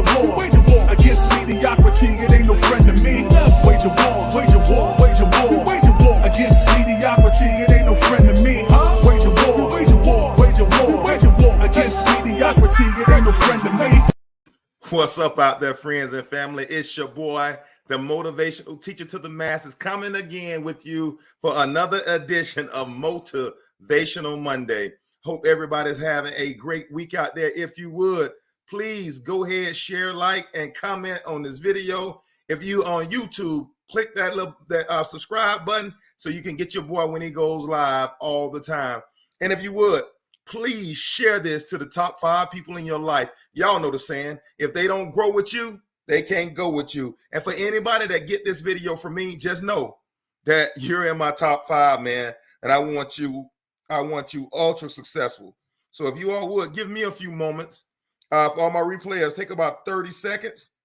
wage a war against mediocrity. It ain't no friend to me. Wage a war against mediocrity. It ain't no friend to me. Wage a war against mediocrity. It ain't no friend to me. What's up out there, friends and family? It's your boy, the motivational teacher to the masses, coming again with you for another edition of Motivational Monday. Hope everybody's having a great week out there. If you would, please go ahead, share, like, and comment on this video. If you on YouTube, click that subscribe button so you can get your boy when he goes live all the time. And if you would, please share this to the top 5 people in your life. Y'all know the saying, if they don't grow with you, they can't go with you. And for anybody that get this video from me, just know that you're in my top 5, man. And I want you ultra successful. So if you all would, give me a few moments. For all my replayers, take about 30 seconds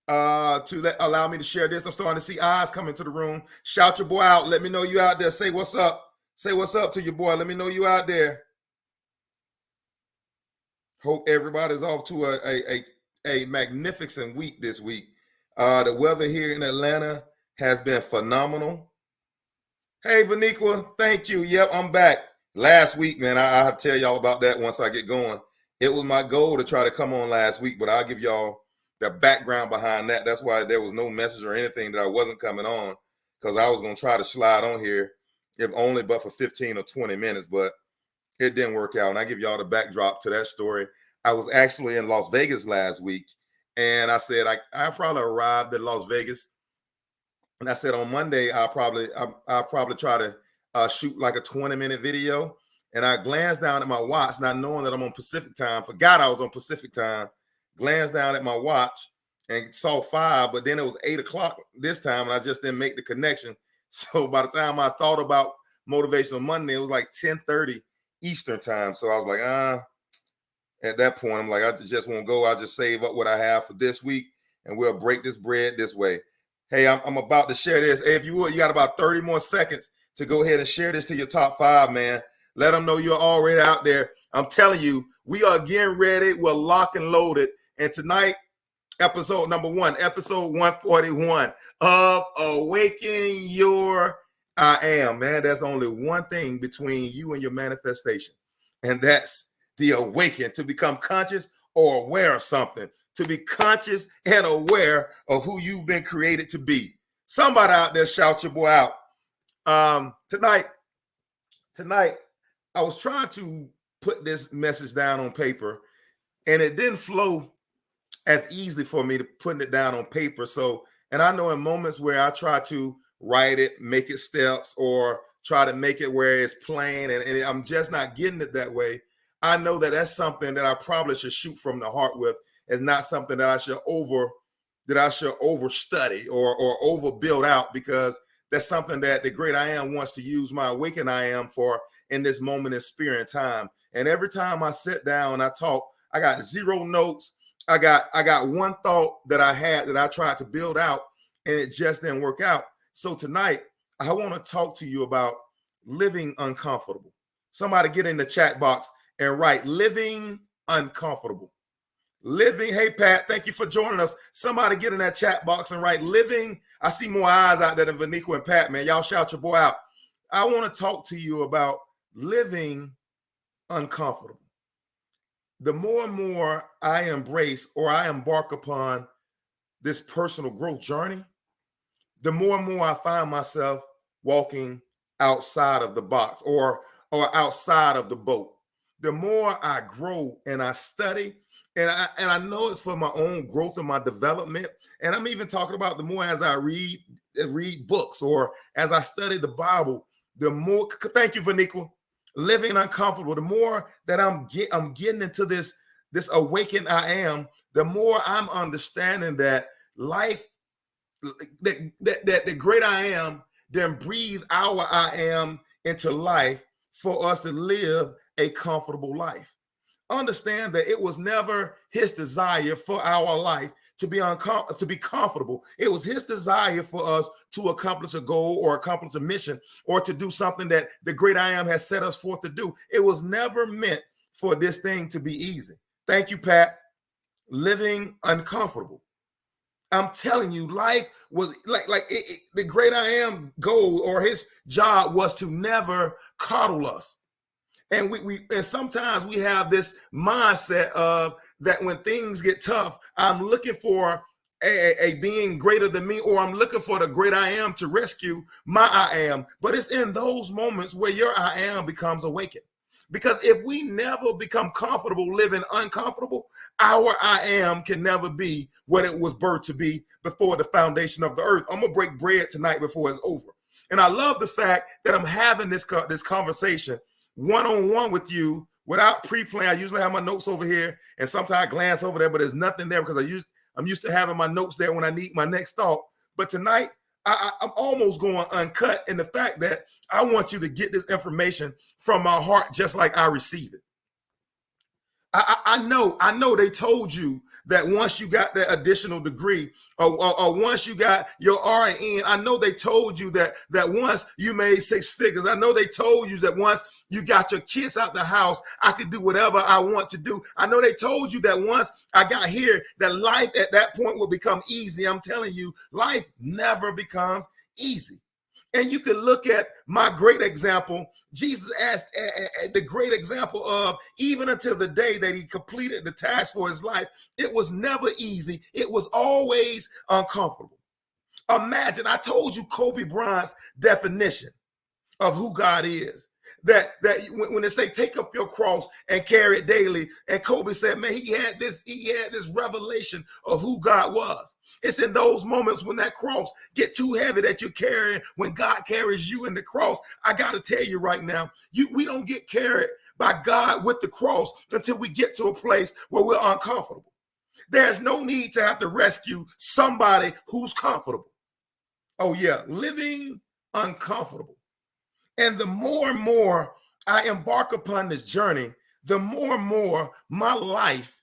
to allow me to share this. I'm starting to see eyes come into the room. Shout your boy out. Let me know you out there. Say what's up. Say what's up to your boy. Let me know you out there. Hope everybody's off to a magnificent week this week. The weather here in Atlanta has been phenomenal. Hey, Vaniqua, thank you. Yep, I'm back. Last week, man, I'll tell y'all about that once I get going. It was my goal to try to come on last week, but I'll give y'all the background behind that. That's why there was no message or anything that I wasn't coming on, because I was going to try to slide on here, if only but for 15 or 20 minutes, but it didn't work out. And I give y'all the backdrop to that story. I was actually in Las Vegas last week, and I said I probably arrived at Las Vegas, and I said on Monday I'll probably try to shoot like a 20-minute video. And I glanced down at my watch, not knowing that I'm on Pacific time. Forgot I was on Pacific time. Glanced down at my watch and saw 5, but then it was 8 o'clock this time, and I just didn't make the connection. So by the time I thought about Motivational Monday, it was like 10:30 Eastern time. So I was like, at that point, I'm like, I just won't go. I'll just save up what I have for this week, and we'll break this bread this way. Hey, I'm about to share this. Hey, if you would, you got about 30 more seconds to go ahead and share this to your top 5, man. Let them know you're already out there. I'm telling you, we are getting ready. We're locked and loaded. And tonight, episode number 1, episode 141 of Awaken Your I Am. Man, there's only one thing between you and your manifestation, and that's the awaken, to become conscious or aware of something, to be conscious and aware of who you've been created to be. Somebody out there shout your boy out. Tonight, I was trying to put this message down on paper, and it didn't flow as easy for me to putting it down on paper. So, and I know in moments where I try to write it, make it steps, or try to make it where it's plain, and I'm just not getting it that way. I know that that's something that I probably should shoot from the heart with. It's not something that I should overstudy or over build out, because that's something that the great I am wants to use my awaken I am for in this moment in spirit and time. And every time I sit down and I talk, I got 0 notes. I got one thought that I had that I tried to build out, and it just didn't work out. So tonight, I want to talk to you about living uncomfortable. Somebody get in the chat box and write living uncomfortable. Living, hey Pat, thank you for joining us. Somebody get in that chat box and write living. I see more eyes out there than Vaniqua and Pat, man. Y'all shout your boy out. I want to talk to you about living uncomfortable. The more and more I embrace or I embark upon this personal growth journey, the more and more I find myself walking outside of the box or outside of the boat. The more I grow and I study, and I know it's for my own growth and my development. And I'm even talking about the more as I read books or as I study the Bible, the more, thank you, Vaniqua, living uncomfortable, the more that I'm getting into this awaken I am, the more I'm understanding that life, that the great I am, then breathe our I am into life for us to live a comfortable life. Understand that it was never his desire for our life to be comfortable. It was his desire for us to accomplish a goal or accomplish a mission or to do something that the great I am has set us forth to do. It was never meant for this thing to be easy. Thank you, Pat. living uncomfortable. I'm telling you, life was the great I am goal or his job was to never coddle us. And and sometimes we have this mindset of that when things get tough, I'm looking for a being greater than me, or I'm looking for the great I am to rescue my I am. But it's in those moments where your I am becomes awakened. Because if we never become comfortable living uncomfortable, our I am can never be what it was birthed to be before the foundation of the earth. I'm gonna break bread tonight before it's over. And I love the fact that I'm having this conversation one-on-one with you without pre-plan. I usually have my notes over here, and sometimes I glance over there, but there's nothing there because I'm used to having my notes there when I need my next thought. But tonight, I'm almost going uncut in the fact that I want you to get this information from my heart just like I receive it. I know they told you that once you got that additional degree or once you got your RN, I know they told you that once you made six figures. I know they told you that once you got your kids out the house, I could do whatever I want to do. I know they told you that once I got here, that life at that point will become easy. I'm telling you, life never becomes easy. And you can look at my great example. Jesus asked the great example of even until the day that he completed the task for his life, it was never easy. It was always uncomfortable. Imagine, I told you Kobe Bryant's definition of who God is. That when they say take up your cross and carry it daily, and Kobe said, man, he had this revelation of who God was. It's in those moments when that cross get too heavy that you're carrying, when God carries you in the cross. I got to tell you right now, we don't get carried by God with the cross until we get to a place where we're uncomfortable. There's no need to have to rescue somebody who's comfortable. Oh yeah, living uncomfortable. And the more and more I embark upon this journey, the more and more my life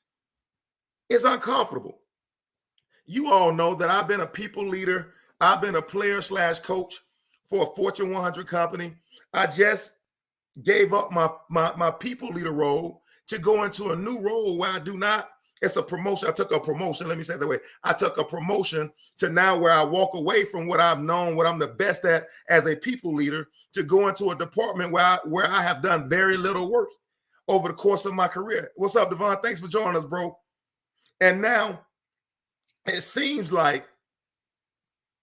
is uncomfortable. You all know that I've been a people leader. I've been a player/coach for a Fortune 100 company. I just gave up my people leader role to go into a new role where I do not. It's a promotion. I took a promotion. Let me say it that way. I took a promotion to now where I walk away from what I've known, what I'm the best at as a people leader, to go into a department where I have done very little work over the course of my career. What's up, Devon? Thanks for joining us, bro. And now it seems like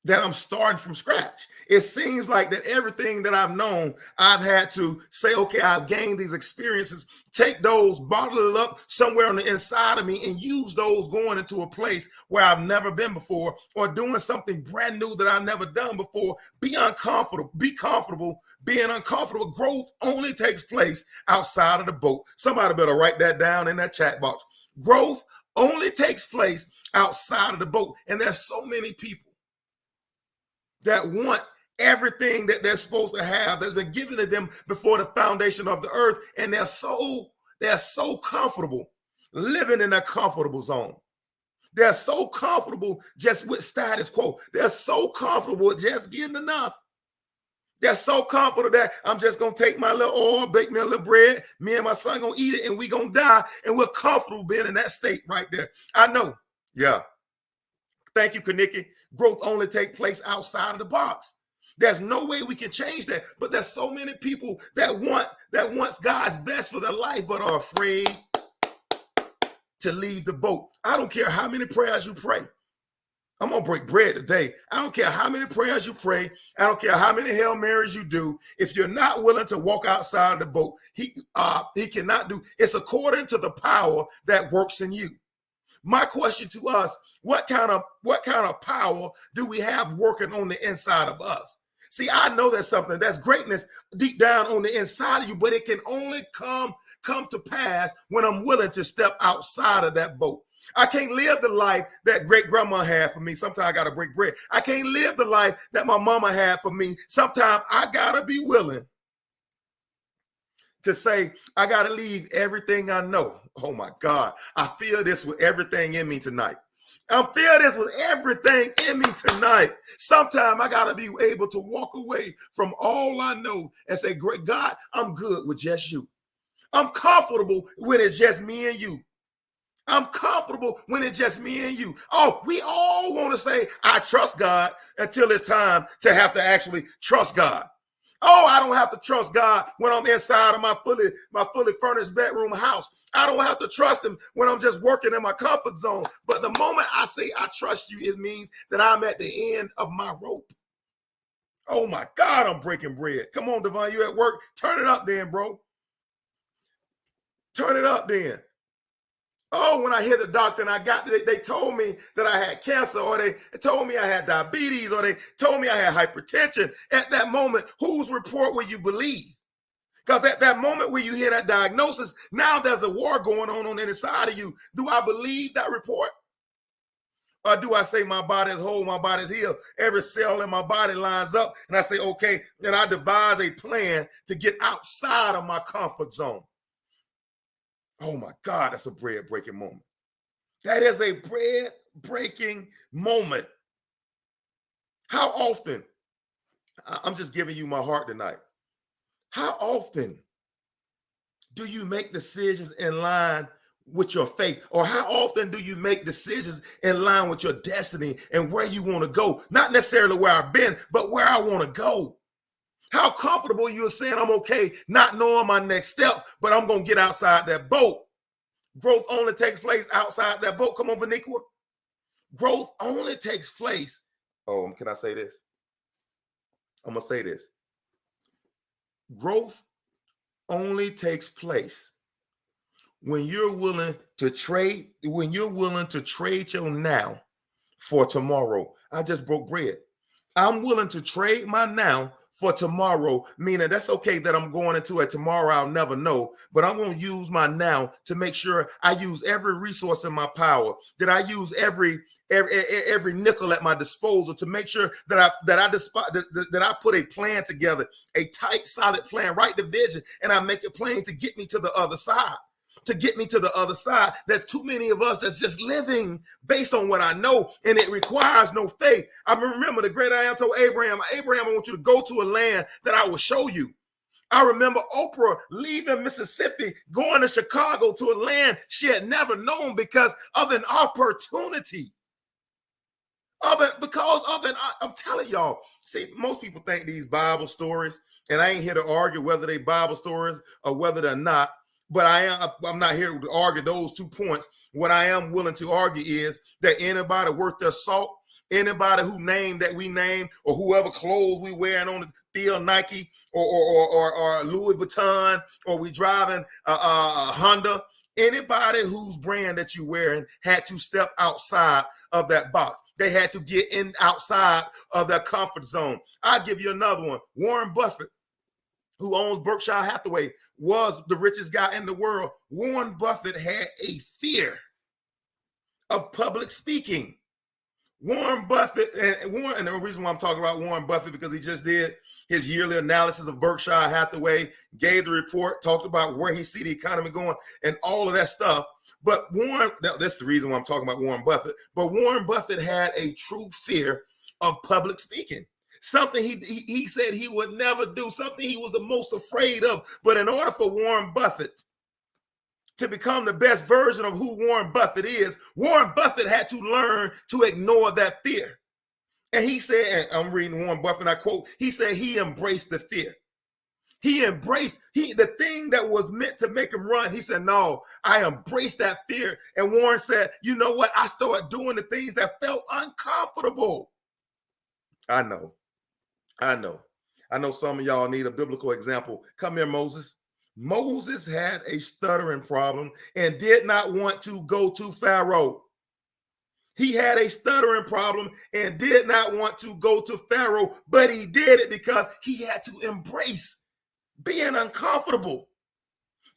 that I'm starting from scratch. It seems like that everything that I've known, I've had to say, okay, I've gained these experiences, take those, bottle it up somewhere on the inside of me and use those going into a place where I've never been before or doing something brand new that I've never done before. Be uncomfortable, be comfortable, being uncomfortable. Growth only takes place outside of the boat. Somebody better write that down in that chat box. Growth only takes place outside of the boat. And there's so many people that want everything that they're supposed to have that's been given to them before the foundation of the earth, and they're so comfortable living in a comfortable zone. They're so comfortable just with status quo. They're so comfortable just getting enough. They're so comfortable that I'm just gonna take my little oil, bake me a little bread, me and my son gonna eat it, and we gonna die, and we're comfortable being in that state right there. I know. Yeah. Thank you, Kaniki. Growth only takes place outside of the box. There's no way we can change that. But there's so many people that wants God's best for their life, but are afraid to leave the boat. I don't care how many prayers you pray. I'm gonna break bread today. I don't care how many prayers you pray. I don't care how many Hail Marys you do. If you're not willing to walk outside of the boat, he cannot do. It's according to the power that works in you. My question to us: what kind of power do we have working on the inside of us? See, I know there's something that's greatness deep down on the inside of you, but it can only come to pass when I'm willing to step outside of that boat. I can't live the life that great grandma had for me. Sometimes I got to break bread. I can't live the life that my mama had for me. Sometimes I got to be willing to say, I got to leave everything I know. Oh my God. I feel this with everything in me tonight. I feel this with everything in me tonight. Sometimes I got to be able to walk away from all I know and say, great God, I'm good with just you. I'm comfortable when it's just me and you. I'm comfortable when it's just me and you. Oh, we all want to say, I trust God until it's time to have to actually trust God. Oh, I don't have to trust God when I'm inside of my fully furnished bedroom house. I don't have to trust him when I'm just working in my comfort zone. But the moment I say I trust you, it means that I'm at the end of my rope. Oh my God, I'm breaking bread. Come on, Devon, you at work? Turn it up then, bro. Turn it up then. Oh, when I hit the doctor and they told me that I had cancer, or they told me I had diabetes, or they told me I had hypertension. At that moment, whose report will you believe? Because at that moment when you hear that diagnosis, now there's a war going on the inside of you. Do I believe that report? Or do I say my body is whole, my body is healed, every cell in my body lines up, and I say, okay, and I devise a plan to get outside of my comfort zone? Oh my God, that's a bread breaking moment. That is a bread breaking moment. How often, I'm just giving you my heart tonight. How often do you make decisions in line with your faith? Or how often do you make decisions in line with your destiny and where you want to go? Not necessarily where I've been, but where I want to go. How comfortable you're saying I'm okay, not knowing my next steps, but I'm going to get outside that boat. Growth only takes place outside that boat. Come on, Vaniqua. Growth only takes place. Oh, can I say this? I'm going to say this. Growth only takes place when you're willing to trade your now for tomorrow. I just broke bread. I'm willing to trade my now for tomorrow, meaning that's okay that I'm going into a tomorrow I'll never know, but I'm going to use my now to make sure I use every resource in my power, that I use every nickel at my disposal to make sure that I put a plan together, a tight, solid plan, write the vision, and I make it plain to get me to the other side. To get me to the other side. There's too many of us that's just living based on what I know, and it requires no faith. I remember the great I am told Abraham, I want you to go to a land that I will show you. I remember Oprah leaving Mississippi, going to Chicago to a land she had never known because of an opportunity. I'm telling y'all, see, most people think these Bible stories, and I ain't here to argue whether they Bible stories or whether they're not. But I'm not here to argue those 2 points. What I am willing to argue is that anybody worth their salt, anybody who we name, or whoever clothes we wearing on the field, Nike or Louis Vuitton, or we driving a Honda, anybody whose brand that you wearing had to step outside of that box. They had to get in outside of their comfort zone. I'll give you another one. Warren Buffett, who owns Berkshire Hathaway, was the richest guy in the world. Warren Buffett had a fear of public speaking. Warren Buffett, and the reason why I'm talking about Warren Buffett, because he just did his yearly analysis of Berkshire Hathaway, gave the report, talked about where he see the economy going, and all of that stuff. But that's the reason why I'm talking about Warren Buffett. But Warren Buffett had a true fear of public speaking. Something he said he would never do, something he was the most afraid of. But in order for Warren Buffett to become the best version of who Warren Buffett is, Warren Buffett had to learn to ignore that fear. And he said, and I'm reading Warren Buffett, and I quote, he said he embraced the fear. He embraced the thing that was meant to make him run. He said, no, I embraced that fear. And Warren said, you know what? I started doing the things that felt uncomfortable. I know some of y'all need a biblical example. Come here, Moses. Moses had a stuttering problem and did not want to go to Pharaoh. He had a stuttering problem and did not want to go to Pharaoh, but he did it because he had to embrace being uncomfortable.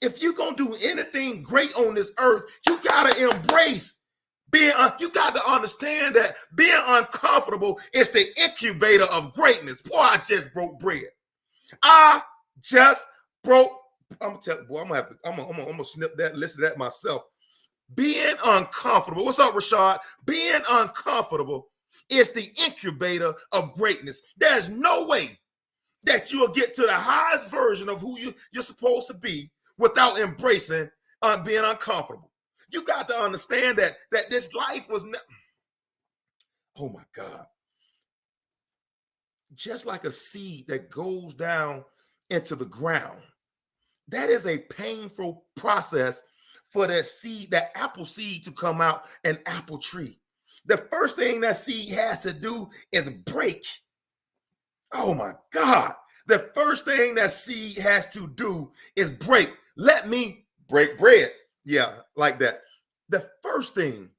If you're going to do anything great on this earth, you got to embrace you got to understand that being uncomfortable is the incubator of greatness. Boy, I just broke bread. I'm gonna tell you, boy, I'm gonna snip that, listen to that myself. Being uncomfortable. What's up, Rashad? Being uncomfortable is the incubator of greatness. There's no way that you'll get to the highest version of who you're supposed to be without embracing being uncomfortable. You got to understand that this life was oh my God. Just like a seed that goes down into the ground, that is a painful process for that seed, that apple seed, to come out an apple tree. The first thing that seed has to do is break. Oh my God. The first thing that seed has to do is break. Let me break bread. Yeah, like that. The first thing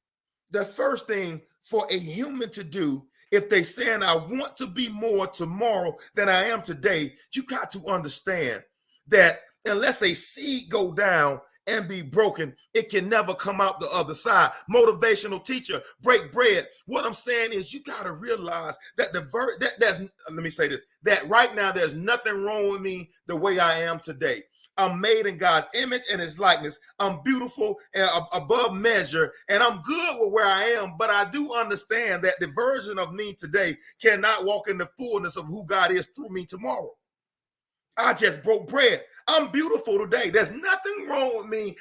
for a human to do, if they saying, I want to be more tomorrow than I am today, you got to understand that unless a seed go down and be broken, it can never come out the other side. Motivational teacher, break bread. What I'm saying is, you got to realize that let me say this, that right now there's nothing wrong with me the way I am today. I'm made in God's image and his likeness. I'm beautiful and above measure, and I'm good with where I am. But I do understand that the version of me today cannot walk in the fullness of who God is through me tomorrow. I just broke bread. I'm beautiful today. There's nothing wrong with me.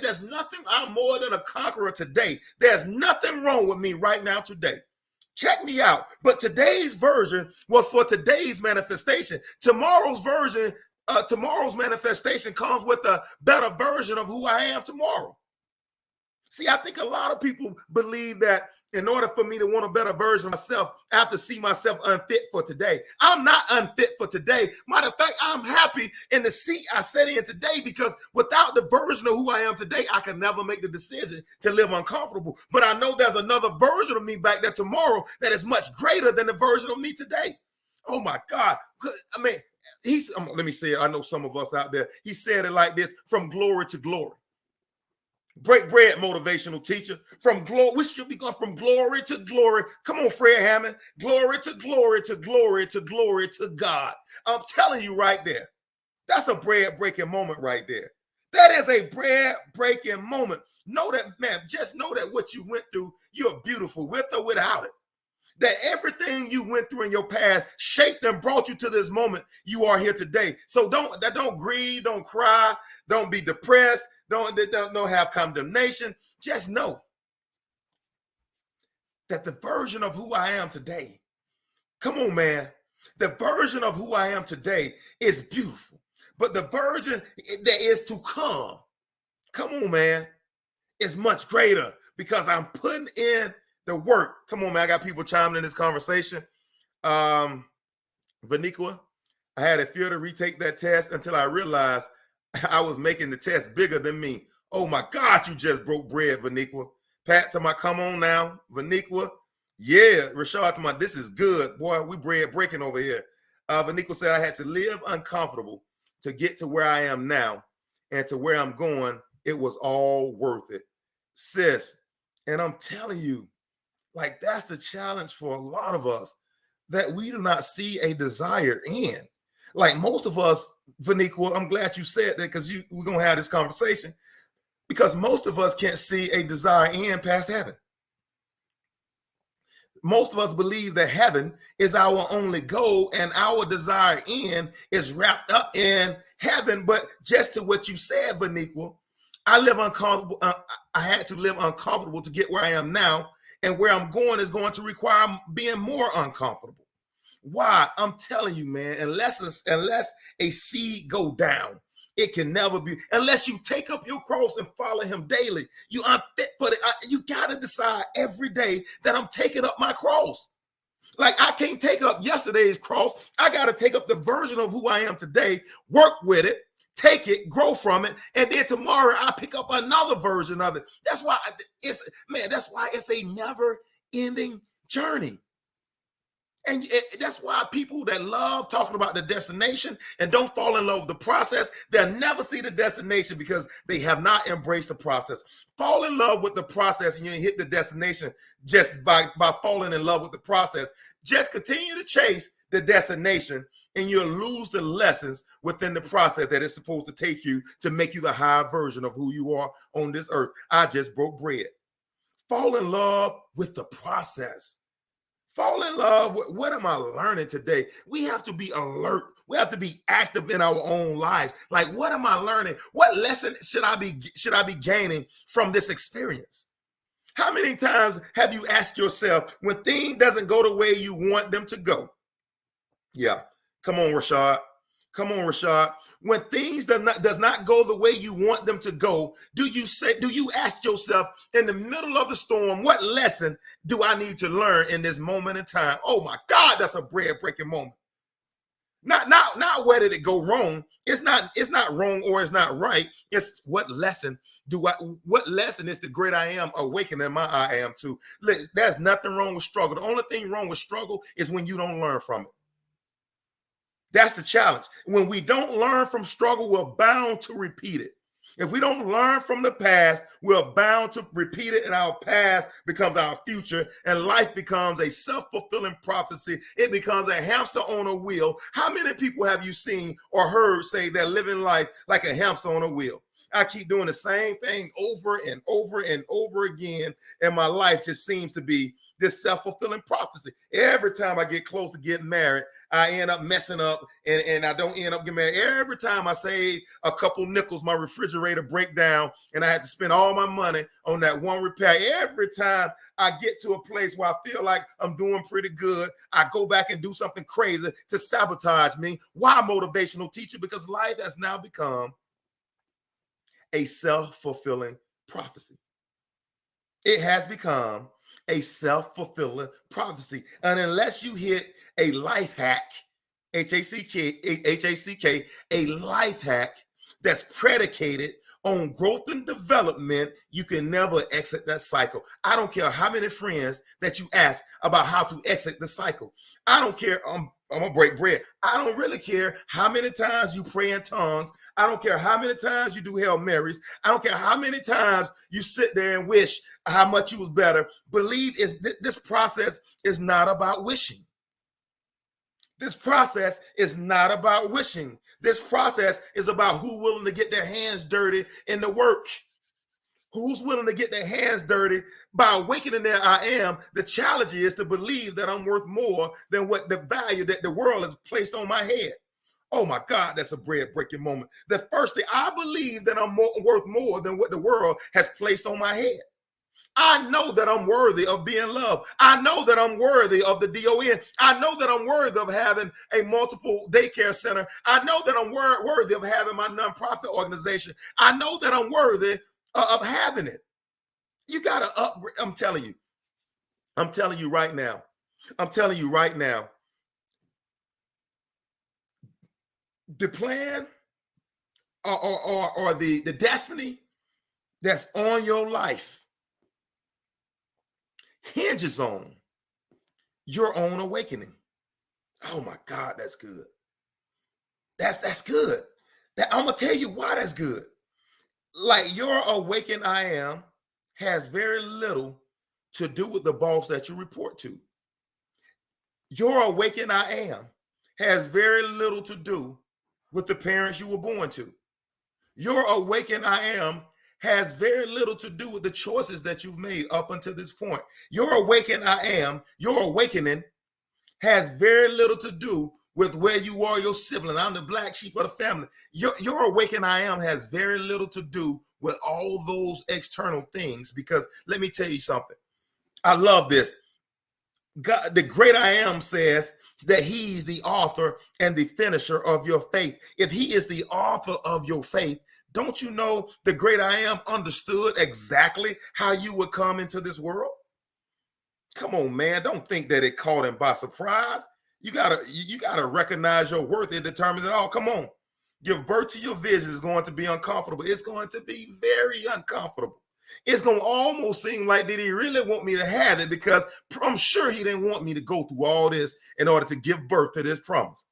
There's nothing. I'm more than a conqueror today. There's nothing wrong with me right now today. Check me out. But today's version was for today's manifestation. Tomorrow's manifestation comes with a better version of who I am tomorrow. See, I think a lot of people believe that in order for me to want a better version of myself, I have to see myself unfit for today. I'm not unfit for today. Matter of fact, I'm happy in the seat I sat in today, because without the version of who I am today, I can never make the decision to live uncomfortable. But I know there's another version of me back there tomorrow that is much greater than the version of me today. Oh my God. I mean, let me say it. I know some of us out there, he said it like this: from glory to glory. Break bread, motivational teacher. From glory, we should be going from glory to glory. Come on, Fred Hammond. Glory to glory to glory to glory to God. I'm telling you right there. That's a bread breaking moment right there. That is a bread breaking moment. Know that, man. Just know that what you went through, you're beautiful with or without it. That everything you went through in your past shaped and brought you to this moment you are here today. So don't grieve, don't cry, don't be depressed, don't have condemnation. Just know that the version of who I am today, come on, man, the version of who I am today is beautiful. But the version that is to come on, man, is much greater, because I'm putting in the work. Come on, man. I got people chiming in this conversation. Vaniqua, I had a fear to retake that test until I realized I was making the test bigger than me. Oh my God, you just broke bread, Vaniqua. Pat to my, come on now, Vaniqua. Yeah, Rashad to my, this is good. Boy, we bread breaking over here. Vaniqua said I had to live uncomfortable to get to where I am now, and to where I'm going, it was all worth it. Sis, and I'm telling you, like, that's the challenge for a lot of us, that we do not see a desire in. Like most of us, Vaniqua, I'm glad you said that, because we're going to have this conversation, because most of us can't see a desire in past heaven. Most of us believe that heaven is our only goal, and our desire in is wrapped up in heaven. But just to what you said, Vaniqua, I live uncomfortable. I had to live uncomfortable to get where I am now. And where I'm going is going to require being more uncomfortable. Why? I'm telling you, man, unless a seed go down, it can never be, unless you take up your cross and follow him daily. You unfit for it. You got to decide every day that I'm taking up my cross. Like, I can't take up yesterday's cross. I got to take up the version of who I am today, work with it, take it, grow from it, and then tomorrow I pick up another version of it. That's why it's a never-ending journey. And that's why people that love talking about the destination and don't fall in love with the process, they'll never see the destination, because they have not embraced the process. Fall in love with the process and you hit the destination just by falling in love with the process. Just continue to chase the destination, and you'll lose the lessons within the process that is supposed to take you to make you the higher version of who you are on this earth. I just broke bread. Fall in love with the process. Fall in love with, what am I learning today? We have to be alert We have to be active in our own lives. Like, what am I learning? What lesson should I be gaining from this experience? How many times have you asked yourself when things doesn't go the way you want them to go? Yeah. Come on, Rashad. Come on, Rashad. When things does not go the way you want them to go, do you ask yourself in the middle of the storm, what lesson do I need to learn in this moment in time? Oh my God, that's a bread-breaking moment. Not where did it go wrong? It's not wrong or it's not right. It's what lesson is the great I am awakening my I am to? Look, there's nothing wrong with struggle. The only thing wrong with struggle is when you don't learn from it. That's the challenge. When we don't learn from struggle, we're bound to repeat it. If we don't learn from the past, we're bound to repeat it, and our past becomes our future, and life becomes a self-fulfilling prophecy. It becomes a hamster on a wheel. How many people have you seen or heard say they're living life like a hamster on a wheel? I keep doing the same thing over and over and over again, and my life just seems to be this self-fulfilling prophecy. Every time I get close to getting married, I end up messing up and I don't end up getting married. Every time I save a couple nickels, my refrigerator break down and I had to spend all my money on that one repair. Every time I get to a place where I feel like I'm doing pretty good, I go back and do something crazy to sabotage me. Why, motivational teacher? Because life has now become a self-fulfilling prophecy. It has become a self-fulfilling prophecy. And unless you hit a life hack, H-A-C-K, a life hack that's predicated on growth and development, you can never exit that cycle. I don't care how many friends that you ask about how to exit the cycle. I don't care. I'm gonna break bread. I don't really care how many times you pray in tongues. I don't care how many times you do Hail Marys. I don't care how many times you sit there and wish how much you was better. Believe this process is not about wishing. This process is not about wishing. This process is about who's willing to get their hands dirty in the work. Who's willing to get their hands dirty by awakening their I am? The challenge is to believe that I'm worth more than what the value that the world has placed on my head. Oh my God, that's a bread-breaking moment. The first thing, I believe that I'm worth more than what the world has placed on my head. I know that I'm worthy of being loved. I know that I'm worthy of the DON. I know that I'm worthy of having a multiple daycare center. I know that I'm worthy of having my nonprofit organization. I know that I'm worthy of having it. You got to upgrade. I'm telling you right now. The plan or the destiny that's on your life hinges on your own awakening. Oh my God, that's good. That's good. I'm gonna tell you why that's good. Like, your awakened I am has very little to do with the boss that you report to. Your awakened I am has very little to do with the parents you were born to. Your awakened I am has very little to do with the choices that you've made up until this point. Your awakened I am, your awakening has very little to do with where you are, your sibling. I'm the black sheep of the family. Your awakened I am has very little to do with all those external things, because let me tell you something. I love this. God, the great I am, says that he's the author and the finisher of your faith. If he is the author of your faith, don't you know the great I am understood exactly how you would come into this world? Come on, man. Don't think that it caught him by surprise. You gotta recognize your worth. It determines it all. Come on. Give birth to your vision is going to be uncomfortable. It's going to be very uncomfortable. It's going to almost seem like, did he really want me to have it? Because I'm sure he didn't want me to go through all this in order to give birth to this promise.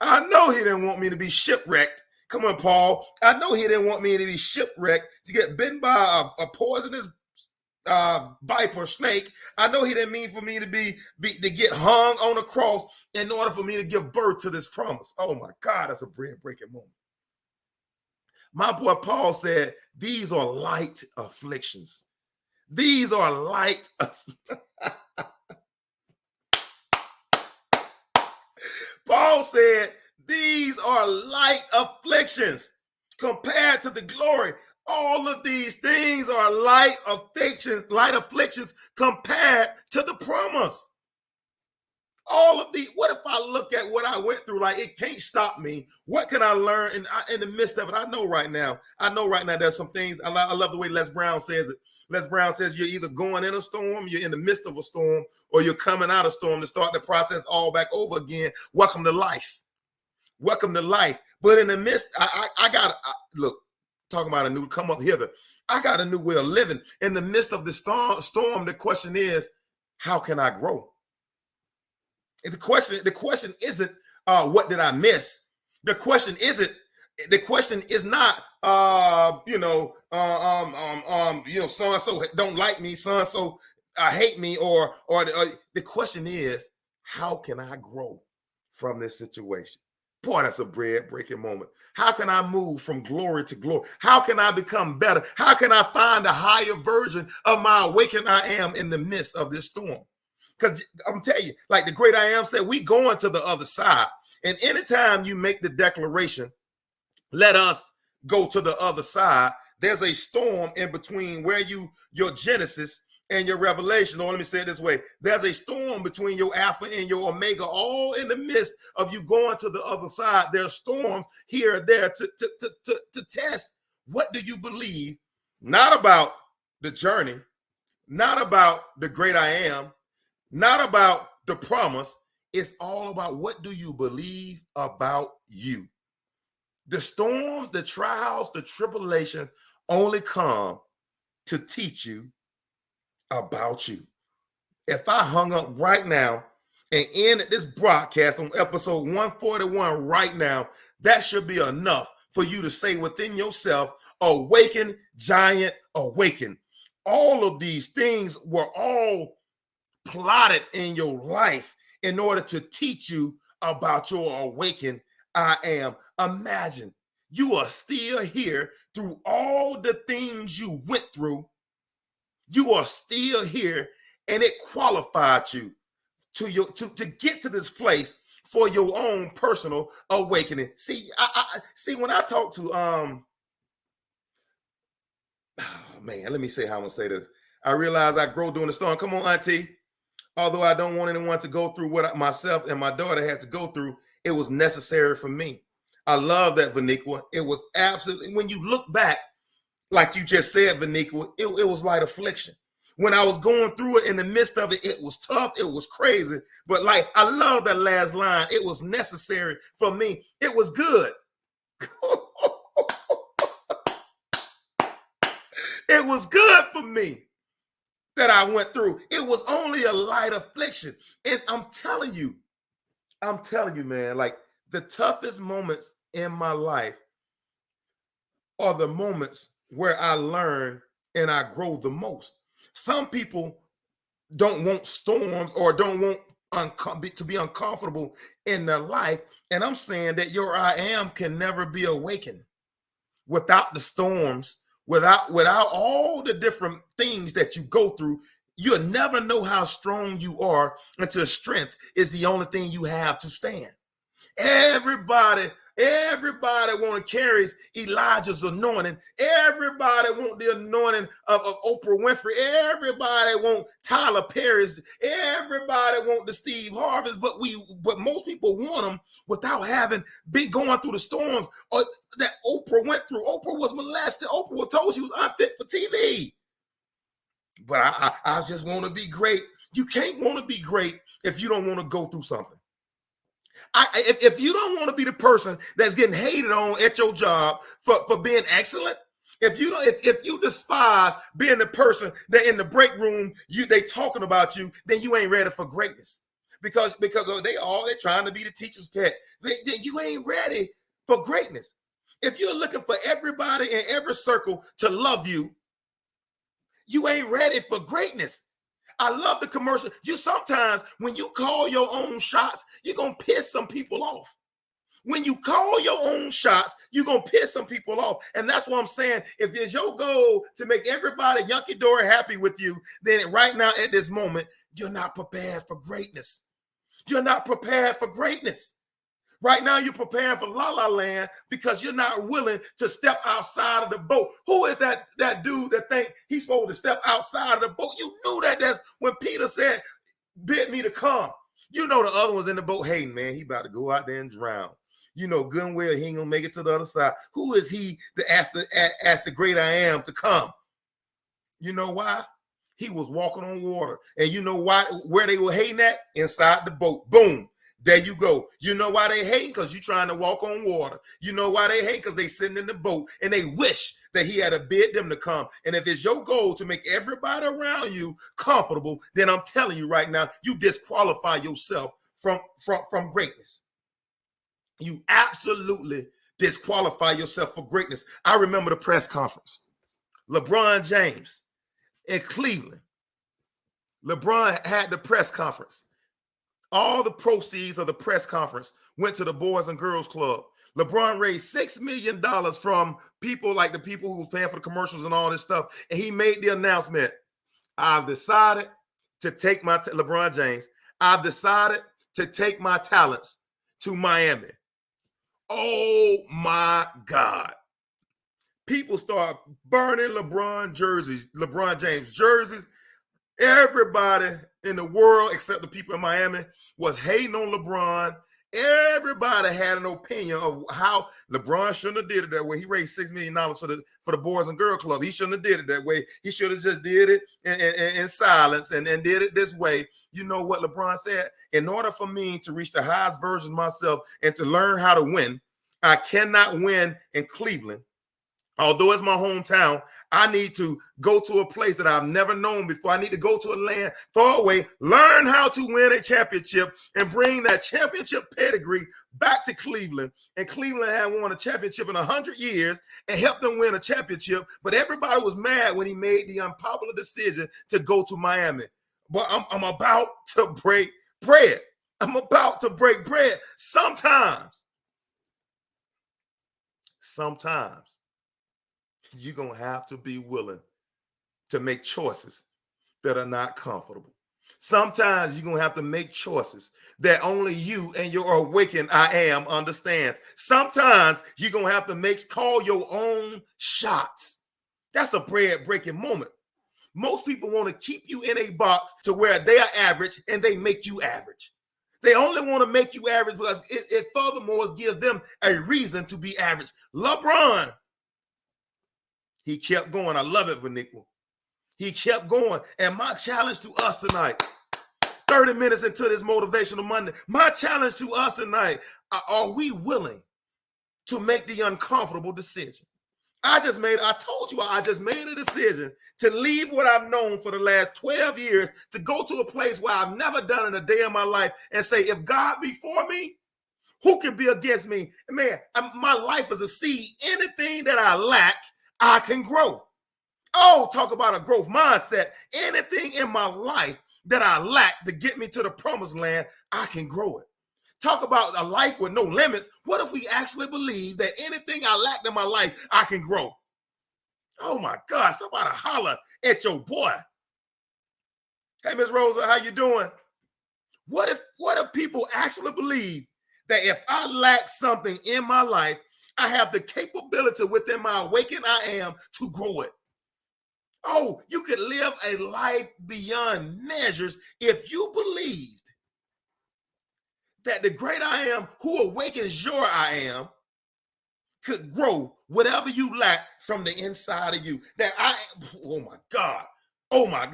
I know he didn't want me to be shipwrecked. Come on, Paul. I know he didn't want me to be shipwrecked, to get bitten by a poisonous viper snake. I know he didn't mean for me to get hung on a cross in order for me to give birth to this promise. Oh my God, that's a bread-breaking moment. My boy Paul said, these are light afflictions. These are light. Paul said, These are light afflictions compared to the glory. All of these things are light afflictions compared to the promise. All of these, what if I look at what I went through? Like, it can't stop me. What can I learn in the midst of it? I know right now there's some things. I love the way Les Brown says it. Les Brown says you're either going in a storm, you're in the midst of a storm, or you're coming out of a storm to start the process all back over again. Welcome to life. Welcome to life. But in the midst, look, talking about a new, come up hither. I got a new way of living. In the midst of the storm, the question is, how can I grow? And the question isn't what did I miss? The question is not so and so don't like me, so and so hate me, or the question is, how can I grow from this situation? Boy, that's a bread-breaking moment. How can I move from glory to glory? How can I become better? How can I find a higher version of my awakened I am in the midst of this storm? Because I'm telling you, like the great I am said, we going to the other side. And anytime you make the declaration, let us go to the other side, there's a storm in between where your Genesis and your Revelation. Or let me say it this way. There's a storm between your Alpha and your Omega, all in the midst of you going to the other side. There's storms here and there to test what do you believe, not about the journey, not about the great I am, not about the promise. It's all about what do you believe about you. The storms, the trials, the tribulation only come to teach you about you. If I hung up right now and ended this broadcast on episode 141 right now, that should be enough for you to say within yourself, awaken, giant, awaken. All of these things were all plotted in your life in order to teach you about your awakened I am. Imagine you are still here through all the things you went through. You are still here, and it qualified you to get to this place for your own personal awakening. See, I see when I talk to let me say how I'm gonna say this. I realize I grow during the storm. Come on, Auntie. Although I don't want anyone to go through what myself and my daughter had to go through, it was necessary for me. I love that, Vaniqua. It was absolutely, when you look back, like you just said, Vaniqua, it was like affliction. When I was going through it, in the midst of it, it was tough, it was crazy. But like, I love that last line. It was necessary for me. It was good. It was good for me that I went through. It was only a light affliction. And I'm telling you, man, like the toughest moments in my life are the moments where I learn and I grow the most. Some people don't want storms or don't want to be uncomfortable in their life. And I'm saying that your I am can never be awakened without the storms, without all the different things that you go through. You'll never know how strong you are until strength is the only thing you have to stand. Everybody want to carry Elijah's anointing. Everybody want the anointing of Oprah Winfrey. Everybody want Tyler Perry's. Everybody want the Steve Harvey's. But most people want them without having been going through the storms or that Oprah went through. Oprah was molested. Oprah was told she was unfit for TV. But I just want to be great. You can't want to be great if you don't want to go through something. If you don't want to be the person that's getting hated on at your job for being excellent, if you despise being the person that in the break room they talking about you, then you ain't ready for greatness because they're trying to be the teacher's pet. You ain't ready for greatness. If you're looking for everybody in every circle to love you, you ain't ready for greatness. I love the commercial. Sometimes when you call your own shots, you're going to piss some people off. When you call your own shots, you're going to piss some people off. And that's what I'm saying. If it's your goal to make everybody Yunky Dory happy with you, then right now at this moment, you're not prepared for greatness. You're not prepared for greatness. Right now, you're preparing for La La Land because you're not willing to step outside of the boat. Who is that dude that think he's supposed to step outside of the boat? You knew that. That's when Peter said, bid me to come. You know the other one's in the boat. Hey, man, he about to go out there and drown. You know good and well he ain't going to make it to the other side. Who is he to ask the great I am to come? You know why? He was walking on water. And you know why? Where they were hating at? Inside the boat. Boom. There you go. You know why they hating? Because you're trying to walk on water. You know why they hate? Because they sitting in the boat and they wish that he had bid them to come. And if it's your goal to make everybody around you comfortable, then I'm telling you right now, you disqualify yourself from greatness. You absolutely disqualify yourself for greatness. I remember the press conference. LeBron James in Cleveland. LeBron had the press conference. All the proceeds of the press conference went to the Boys and Girls Club. LeBron raised $6 million from people like the people who was paying for the commercials and all this stuff. And he made the announcement, I've decided to take LeBron James, I've decided to take my talents to Miami. Oh my God. People start burning LeBron James jerseys. Everybody in the world, except the people in Miami, was hating on LeBron. Everybody had an opinion of how LeBron shouldn't have did it that way. He raised $6 million for the Boys and Girl Club. He shouldn't have did it that way. He should have just did it in silence and did it this way. You know what LeBron said? In order for me to reach the highest version of myself and to learn how to win, I cannot win in Cleveland. Although it's my hometown, I need to go to a place that I've never known before. I need to go to a land far away, learn how to win a championship, and bring that championship pedigree back to Cleveland. And Cleveland had won a championship in 100 years and helped them win a championship. But everybody was mad when he made the unpopular decision to go to Miami. But I'm about to break bread. I'm about to break bread. Sometimes you're going to have to be willing to make choices that are not comfortable. Sometimes you're going to have to make choices that only you and your awakened I am understands. Sometimes you're going to have to call your own shots. That's a bread-breaking moment. Most people want to keep you in a box to where they are average and they make you average. They only want to make you average because it furthermore gives them a reason to be average. LeBron, he kept going. I love it, Vaniqua. He kept going. And my challenge to us tonight, 30 minutes into this Motivational Monday, my challenge to us tonight, are we willing to make the uncomfortable decision? I just made a decision to leave what I've known for the last 12 years to go to a place where I've never done in a day of my life and say, if God be for me, who can be against me? Man, my life is a seed. Anything that I lack, I can grow. Oh, talk about a growth mindset. Anything in my life that I lack to get me to the promised land, I can grow it. Talk about a life with no limits. What if we actually believe that anything I lacked in my life, I can grow? Oh my God, somebody holler at your boy. Hey, Miss Rosa, how you doing? What if people actually believe that if I lack something in my life, I have the capability within my awakened I am to grow it? Oh, you could live a life beyond measures if you believed that the great I am who awakens your I am could grow whatever you lack from the inside of you. Oh my God.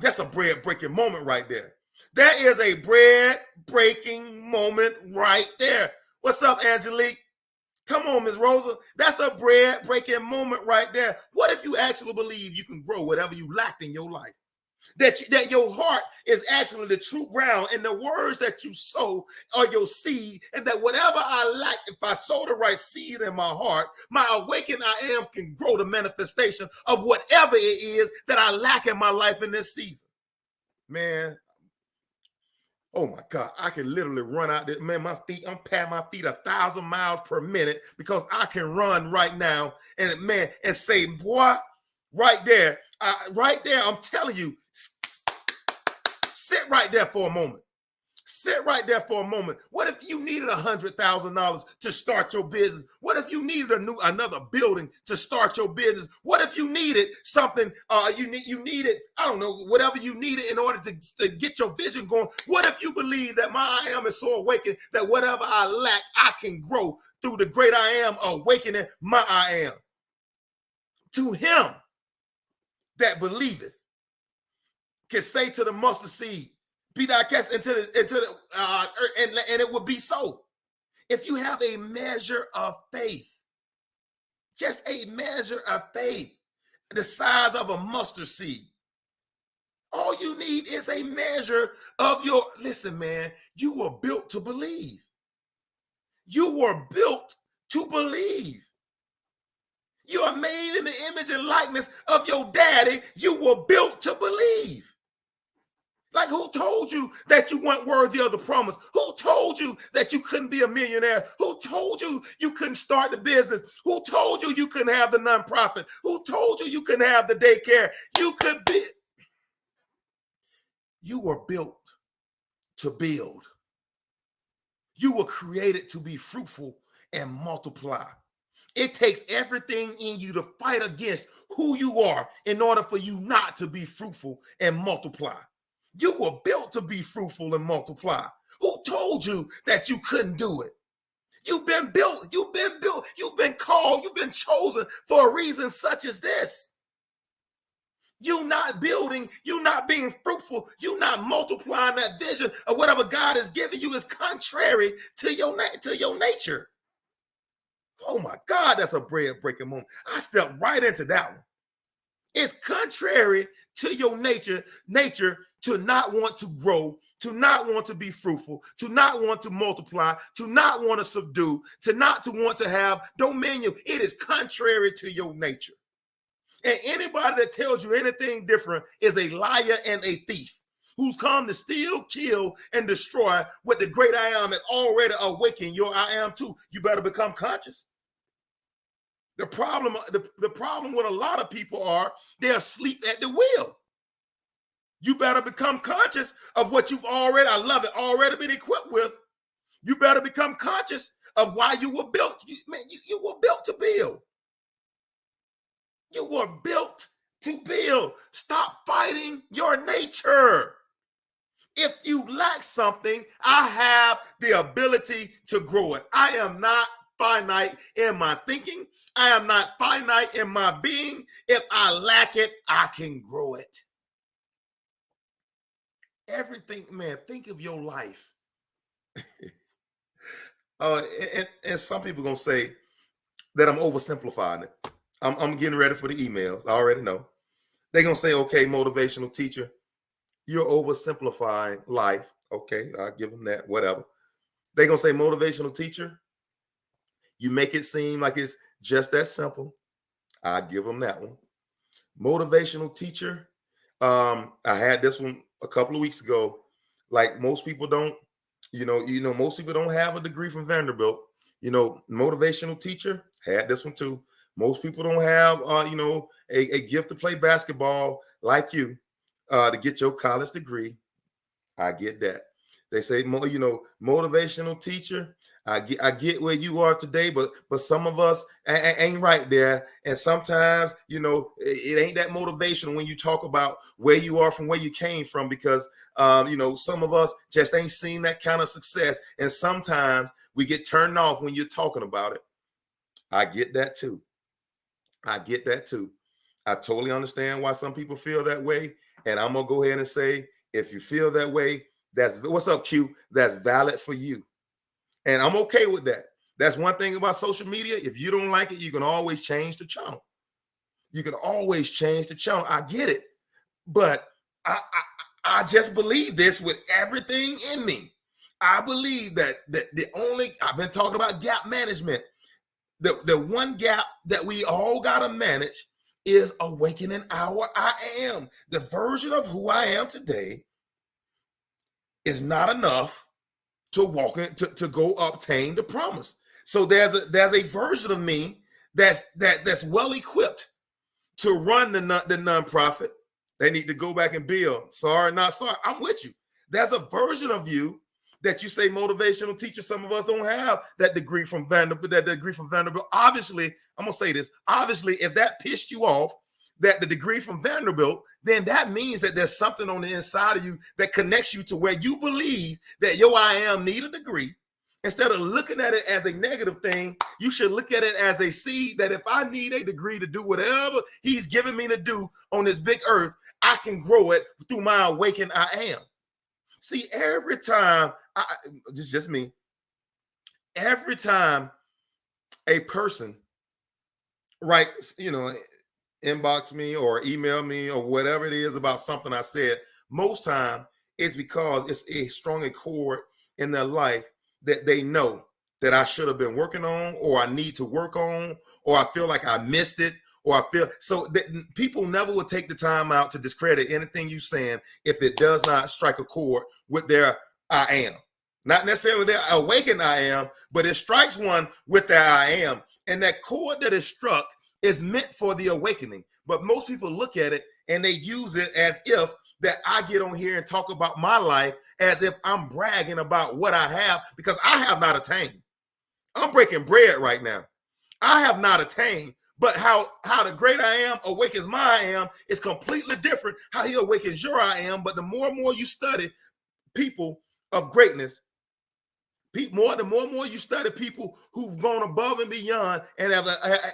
That's a bread-breaking moment right there. That is a bread-breaking moment right there. What's up, Angelique? Come on, Ms. Rosa. That's a bread-breaking moment right there. What if you actually believe you can grow whatever you lacked in your life? That your heart is actually the true ground, and the words that you sow are your seed, and that whatever I lack, if I sow the right seed in my heart, my awakened I am can grow the manifestation of whatever it is that I lack in my life in this season. Man, oh my God, I can literally run out there. Man, I'm patting my feet 1,000 miles per minute because I can run right now and say, boy, right there, I'm telling you, sit right there for a moment. Sit right there for a moment. What if you needed $100,000 to start your business? What if you needed another building to start your business? What if you needed something? You needed, I don't know, whatever you needed in order to get your vision going. What if you believe that my I am is so awakened that whatever I lack, I can grow through the great I am awakening my I am? To him that believeth can say to the mustard seed, be thou cast into the earth, and it will be so. If you have a measure of faith, just a measure of faith, the size of a mustard seed, all you need is a measure of your, listen, man, you were built to believe. You were built to believe. You are made in the image and likeness of your daddy. You were built to believe. Like, who told you that you weren't worthy of the promise? Who told you that you couldn't be a millionaire? Who told you you couldn't start the business? Who told you you couldn't have the nonprofit? Who told you you couldn't have the daycare? You could be. You were built to build. You were created to be fruitful and multiply. It takes everything in you to fight against who you are in order for you not to be fruitful and multiply. You were built to be fruitful and multiply. Who told you that you couldn't do it? You've been built, you've been called, you've been chosen for a reason such as this. You not building, you not being fruitful, you not multiplying that vision of whatever God has given you is contrary to your nature. Oh my God, that's a bread-breaking moment. I stepped right into that one. It's contrary to your nature to not want to grow, to not want to be fruitful, to not want to multiply, to not want to subdue, to not to want to have dominion. It is contrary to your nature. And anybody that tells you anything different is a liar and a thief who's come to steal, kill, and destroy what the great I am has already awakened your I am to. You better become conscious. The problem with a lot of people are they're asleep at the wheel. You better become conscious of what you've already, I love it, already been equipped with. You better become conscious of why you were built. You were built to build. You were built to build. Stop fighting your nature. If you lack something, I have the ability to grow it. I am not finite in my thinking. I am not finite in my being. If I lack it, I can grow it. Everything, man, think of your life. And some people going to say that I'm oversimplifying it. I'm getting ready for the emails. I already know. They're going to say, okay, motivational teacher, you're oversimplifying life. Okay, I'll give them that, whatever. They're going to say, motivational teacher, you make it seem like it's just that simple. I give them that one. Motivational teacher. I had this one a couple of weeks ago. Like most people don't, most people don't have a degree from Vanderbilt. Motivational teacher, had this one too. Most people don't have, a gift to play basketball like you to get your college degree. I get that. They say, motivational teacher. I get where you are today, but some of us ain't right there. And sometimes, it ain't that motivational when you talk about where you are from where you came from, because, some of us just ain't seen that kind of success. And sometimes we get turned off when you're talking about it. I get that too. I totally understand why some people feel that way. And I'm going to go ahead and say, if you feel that way, what's up, Q? That's valid for you. And I'm okay with that. That's one thing about social media. If you don't like it, you can always change the channel. I get it. But I just believe this with everything in me. I believe that I've been talking about gap management. The one gap that we all got to manage is awakening our I am. The version of who I am today is not enough to walk in, to go obtain the promise. So there's a version of me that's well equipped to run the nonprofit. They need to go back and build. Sorry, not sorry. I'm with you. There's a version of you that you say motivational teacher. Some of us don't have that degree from Vanderbilt. Obviously, I'm gonna say this. Obviously, if that pissed you off, that the degree from Vanderbilt, then that means that there's something on the inside of you that connects you to where you believe that your I am need a degree. Instead of looking at it as a negative thing, you should look at it as a seed that if I need a degree to do whatever he's given me to do on this big earth, I can grow it through my awaken I am. See, every time, this is just me, every time a person writes, inbox me or email me or whatever it is about something I said, most time it's because it's a strong accord in their life that they know that I should have been working on, or I need to work on, or I feel like I missed it, or I feel so that people never will take the time out to discredit anything you saying if it does not strike a chord with their I am. Not necessarily their awaken I am, but it strikes one with their I am. And that chord that is struck is meant for the awakening. But most people look at it and they use it as if that I get on here and talk about my life as if I'm bragging about what I have, because I have not attained. I'm breaking bread right now. I have not attained, but how the great I am awakens my I am is completely different. How he awakens your I am. But the more and more you study people of greatness, the more and more you study people who've gone above and beyond and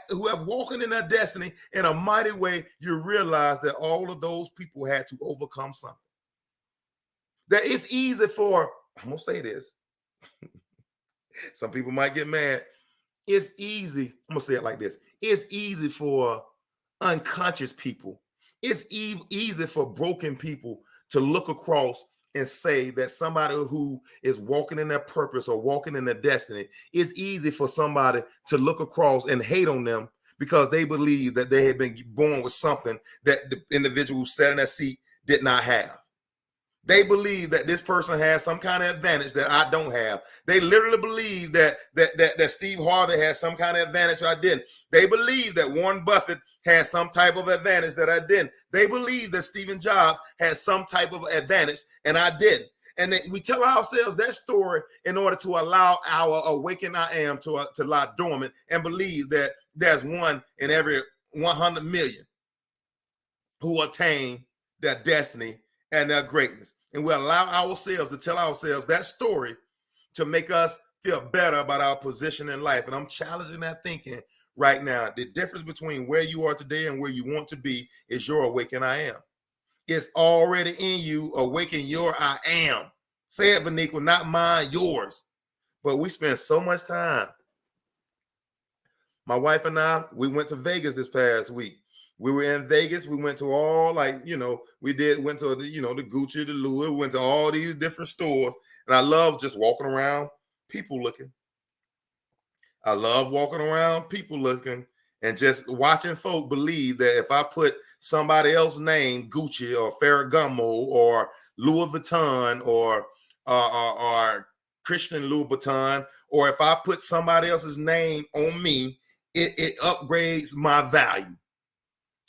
who have walking in their destiny in a mighty way, you realize that all of those people had to overcome something. That it's easy for, I'm gonna say this, some people might get mad. It's easy, I'm gonna say it like this. It's easy for unconscious people. It's easy for broken people to look across and say that somebody who is walking in their purpose or walking in their destiny, it's easy for somebody to look across and hate on them because they believe that they had been born with something that the individual who sat in that seat did not have. They believe that this person has some kind of advantage that I don't have. They literally believe that Steve Harvey has some kind of advantage I didn't. They believe that Warren Buffett has some type of advantage that I didn't. They believe that Stephen Jobs has some type of advantage and I didn't. And we tell ourselves that story in order to allow our awaken I am to lie dormant and believe that there's one in every 100 million who attain their destiny and their greatness. And we allow ourselves to tell ourselves that story to make us feel better about our position in life. And I'm challenging that thinking right now. The difference between where you are today and where you want to be is your awaken I am. It's already in you. Awaken your I am. Say it, Beniqua, not mine, yours. But we spend so much time. My wife and I, we went to Vegas this past week. We were in Vegas. We went to all went to the Gucci, the Louis, we went to all these different stores. And I love just walking around, people looking. I love walking around, people looking, and just watching folk believe that if I put somebody else's name, Gucci or Ferragamo or Louis Vuitton or Christian Louboutin, or if I put somebody else's name on me, it upgrades my value.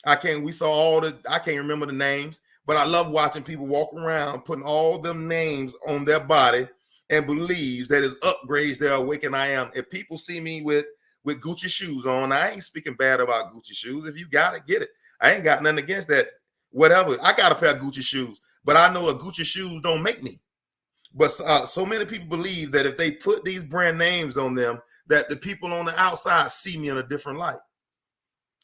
I can't remember the names, but I love watching people walk around putting all them names on their body and believe that it upgrades their awaken I am. If people see me with Gucci shoes on, I ain't speaking bad about Gucci shoes. If you got it, get it. I ain't got nothing against that. Whatever. I got a pair of Gucci shoes, but I know a Gucci shoes don't make me. But so many people believe that if they put these brand names on them, that the people on the outside see me in a different light.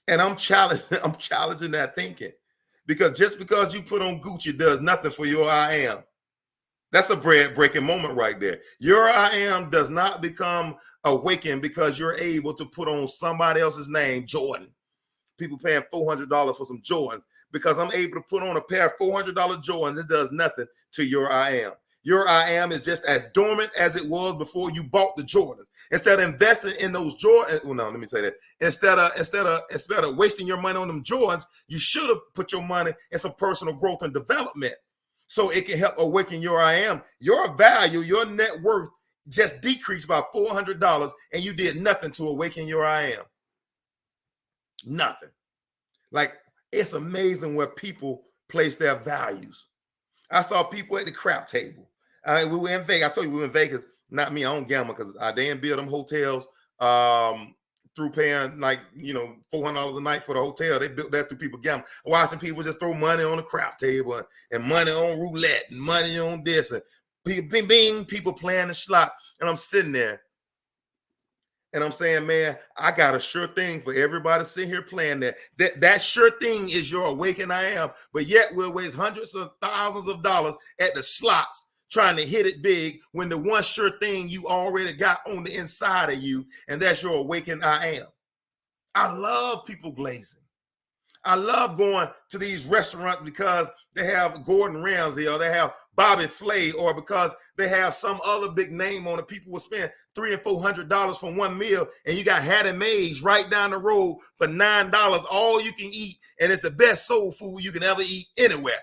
And I'm challenging that thinking, because just because you put on Gucci does nothing for your I am. That's a breaking moment right there. Your I am does not become awakened because you're able to put on somebody else's name, Jordan. People paying $400 for some Jordans. Because I'm able to put on a pair of $400 Jordans, it does nothing to your I am. Your I am is just as dormant as it was before you bought the Jordans. Instead of investing in those Jordans, let me say that. Instead of wasting your money on them Jordans, you should have put your money in some personal growth and development, so it can help awaken your I am. Your value, your net worth just decreased by $400, and you did nothing to awaken your I am. Nothing. Like, it's amazing where people place their values. I saw people at the crap table. We were in Vegas. I told you we were in Vegas. Not me. I don't gamble because they didn't build them hotels through paying like $400 a night for the hotel. They built that through people gambling. Watching people just throw money on the crap table and money on roulette and money on this and people playing the slot. And I'm sitting there and I'm saying, man, I got a sure thing for everybody sitting here playing that. That sure thing is your Awaken I Am. But yet we'll waste hundreds of thousands of dollars at the slots trying to hit it big when the one sure thing you already got on the inside of you, and that's your Awaken I Am. I love people glazing. I love going to these restaurants because they have Gordon Ramsay or they have Bobby Flay or because they have some other big name on it. People will spend $300 and $400 for one meal, and you got Hattie Mae's right down the road for $9, all you can eat, and it's the best soul food you can ever eat anywhere.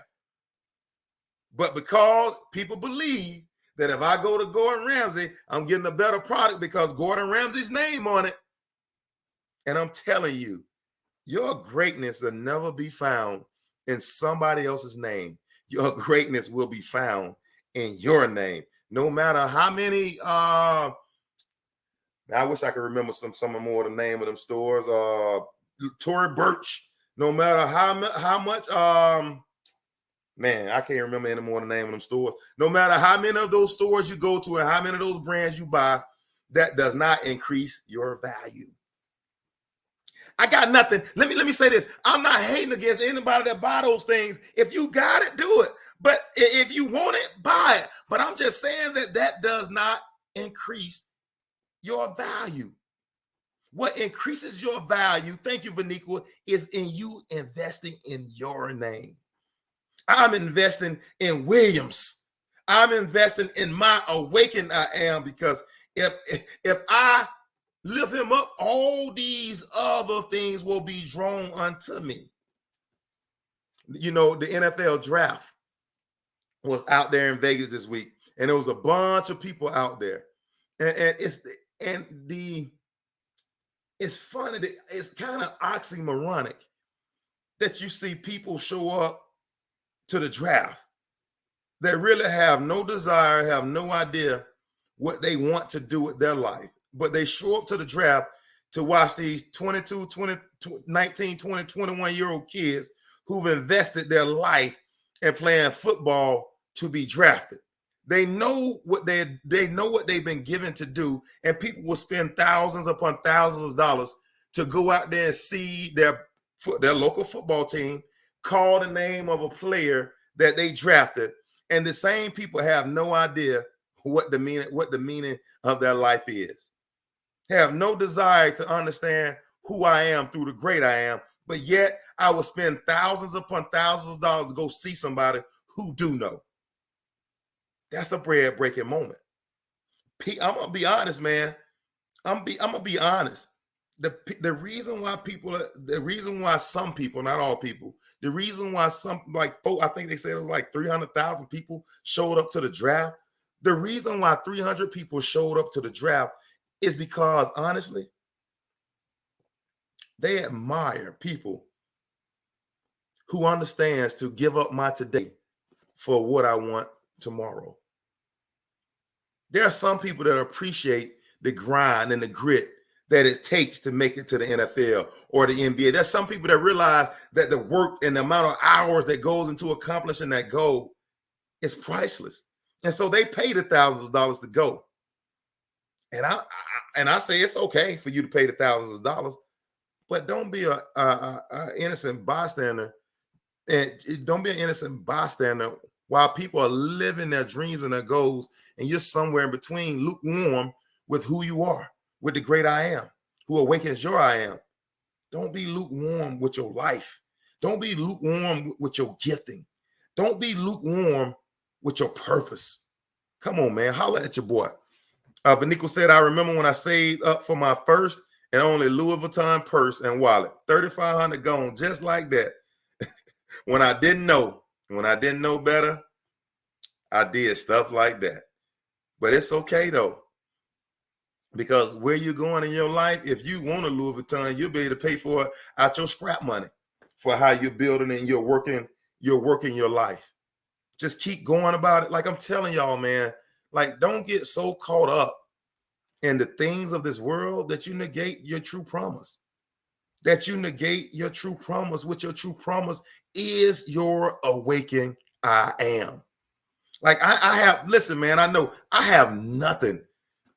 But because people believe that if I go to Gordon Ramsay, I'm getting a better product because Gordon Ramsay's name on it. And I'm telling you, your greatness will never be found in somebody else's name. Your greatness will be found in your name. No matter how many, I wish I could remember some more of the name of them stores. Tory Burch. No matter how much, man, I can't remember any more of the name of them stores. No matter how many of those stores you go to and how many of those brands you buy, that does not increase your value. I got nothing. Let me say this. I'm not hating against anybody that buy those things. If you got it, do it. But if you want it, buy it. But I'm just saying that does not increase your value. What increases your value, thank you, Vaniqua, is in you investing in your name. I'm investing in Williams. I'm investing in my Awaken I Am, because if I lift him up, all these other things will be drawn unto me. The NFL draft was out there in Vegas this week, and there was a bunch of people out there. It's funny that it's kind of oxymoronic that you see people show up to the draft that really have no desire, have no idea what they want to do with their life. But they show up to the draft to watch these 22, 20, 19, 20, 21-year-old kids who've invested their life in playing football to be drafted. They know what they've been given to do, and people will spend thousands upon thousands of dollars to go out there and see their local football team call the name of a player that they drafted, and the same people have no idea what the meaning of their life is. Have no desire to understand who I am through the great I am, but yet I will spend thousands upon thousands of dollars to go see somebody who do know. That's a bread-breaking moment. I'm gonna be honest, man. I'm gonna be honest. The reason why some people, not all people, the reason why some, like, I think they said it was like 300,000 people showed up to the draft. The reason why 300 people showed up to the draft is because, honestly, they admire people who understands to give up my today for what I want tomorrow. There are some people that appreciate the grind and the grit that it takes to make it to the NFL or the NBA. There's some people that realize that the work and the amount of hours that goes into accomplishing that goal is priceless. And so they pay the thousands of dollars to go. And I say it's okay for you to pay the thousands of dollars, but don't be a innocent bystander. And don't be an innocent bystander while people are living their dreams and their goals, and you're somewhere in between, lukewarm with who you are, with the great I am, who awakens your I am. Don't be lukewarm with your life. Don't be lukewarm with your gifting. Don't be lukewarm with your purpose. Come on, man. Holla at your boy. Vaniqua said, I remember when I saved up for my first and only Louis Vuitton purse and wallet. $3,500 gone just like that. When I didn't know better, I did stuff like that. But it's okay, though, because where you're going in your life, if you want a Louis Vuitton, you'll be able to pay for it out your scrap money for how you're building and you're working your life. Just keep going about it. Like I'm telling y'all, man, like don't get so caught up in the things of this world that you negate your true promise. That you negate your true promise, which your true promise is your awakening I am. Like I have, listen, man, I know I have nothing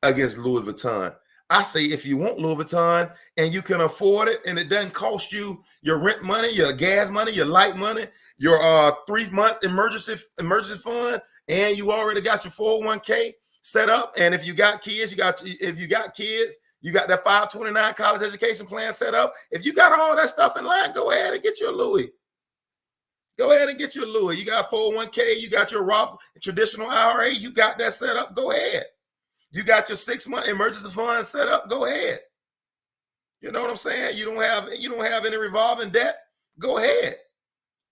against Louis Vuitton. I say if you want Louis Vuitton and you can afford it and it doesn't cost you your rent money, your gas money, your light money, your 3 months emergency fund, and you already got your 401k set up. And if you got kids, you got that 529 college education plan set up. If you got all that stuff in line, go ahead and get your Louis. Go ahead and get your Louis. You got 401k, you got your Roth traditional IRA, you got that set up. Go ahead. You got your 6-month emergency fund set up. Go ahead. You know what I'm saying? You don't have any revolving debt. Go ahead.